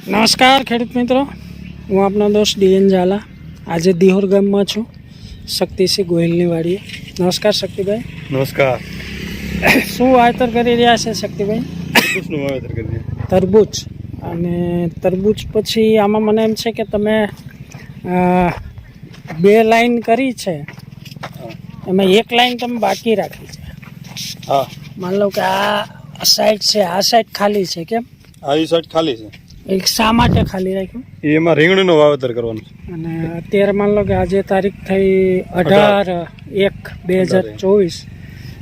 નમસ્કાર ખેડૂત મિત્રો, હું આપનો દોસ્ત ડીએન ઝાલા. આજે દિહોર ગામમાં છું, શક્તિસિંહ ગોહિલની વાડીએ. નમસ્કાર શક્તિભાઈ. નમસ્કાર. શું વાવેતર કરી રહ્યા છે શક્તિભાઈ? તરબૂચનું વાવેતર કરી રહ્યા. તરબૂચ. અને તરબૂચ પછી આમાં મને એમ છે કે તમે 2 લાઈન કરી છે, એમાં 1 લાઈન તમે બાકી રાખી છે. હા, માન લો કે આ સાઈડ છે, આ સાઈડ ખાલી છે, કેમ? આ ઈ સાઈડ ખાલી છે. એક શા માટે ખાલી રાખ્યું? એમાં રીંગણીનું વાવેતર કરવાનું છે. અને અત્યારે માન લો કે આજે તારીખ થઈ 18/1/2024,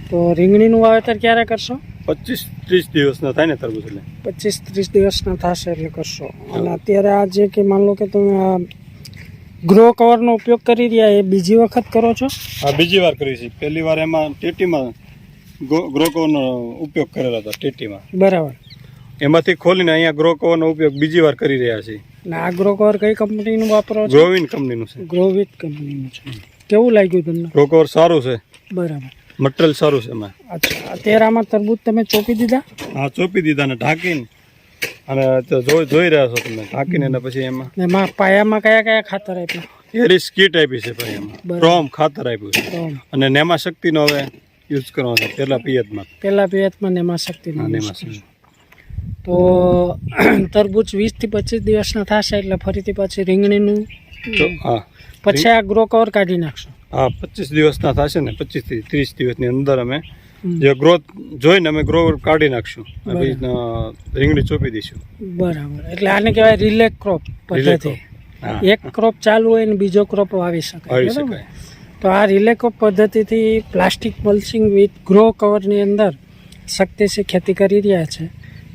તો રીંગણીનું વાવેતર ક્યારે કરશો? 25-30 દિવસના થાય ને તરબૂચ, એટલે 25-30 દિવસના થશે એટલે કરશો. અને અત્યારે આ જે કે માન લો કે તમે આ ગ્રો કવરનો ઉપયોગ કરી રહ્યા, એ બીજી વખત કરો છો? આ બીજી વાર કરી છે. પહેલી વાર એમાં ટેટીમાં ગ્રો કવરનો ઉપયોગ કરેલો હતો. ટેટીમાં બરાબર. એમાંથી ખોલીને અહીંયા ગ્રો કવરનો ઉપયોગ બીજી વાર કરી રહ્યા છીએ. અને આ ગ્રો કવર કઈ કંપનીનું વાપરો છો? ગ્રોવિન કંપનીનું છે. ગ્રોવિટ કંપનીનું છે. કેવું લાગ્યું તમને? ગ્રો કવર સારું છે, બરાબર. મટીરિયલ સારું છે એમાં. અચ્છા, અત્યારે આમાં તરબૂચ તમે ચોપી દીધા? હા, ચોપી દીધા ને ઢાંકીને, અને જોઈ રહ્યા છો તમે, ઢાંકીને. અને પછી એમાં પાયામાં કયા કયા ખાતર આપ્યા? એરી કીટ આપી છે ભાઈ, એમાં પ્રોમ ખાતર આપ્યું છે. અને નેમા શક્તિનો હવે યુઝ કરવાનો છે પહેલા પિયતમાં નેમા શક્તિનો. તો તરબૂચ 20 થી 25 દિવસના થશે એટલે ફરીથી પછી રીંગણીનું. હા, પછી આ ગ્રો કવર કાઢી નાખશો? હા, 25 દિવસના થશે ને, 25 થી 30 દિવસની અંદર અમે જે ગ્રોથ જોઈને અમે ગ્રો કાઢી નાખશું. રીંગણી ચોપી દઈશું. બરાબર. એટલે આને કહેવાય રિલે ક્રોપ પદ્ધતિ. એક ક્રોપ ચાલુ હોય ને બીજો ક્રોપ વાવી શકાય. તો આ રિલે ક્રોપ પદ્ધતિથી પ્લાસ્ટિક મલ્ચિંગ વિથ ગ્રો કવરની અંદર શક્તિસિંહ ખેતી કરી રહ્યા છે.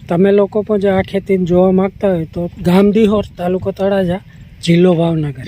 તમે લોકો પણ જો આ ખેતીને જોવા માગતા હોય તો ગામ દિહોર, તાલુકો તળાજા, જિલ્લો ભાવનગર.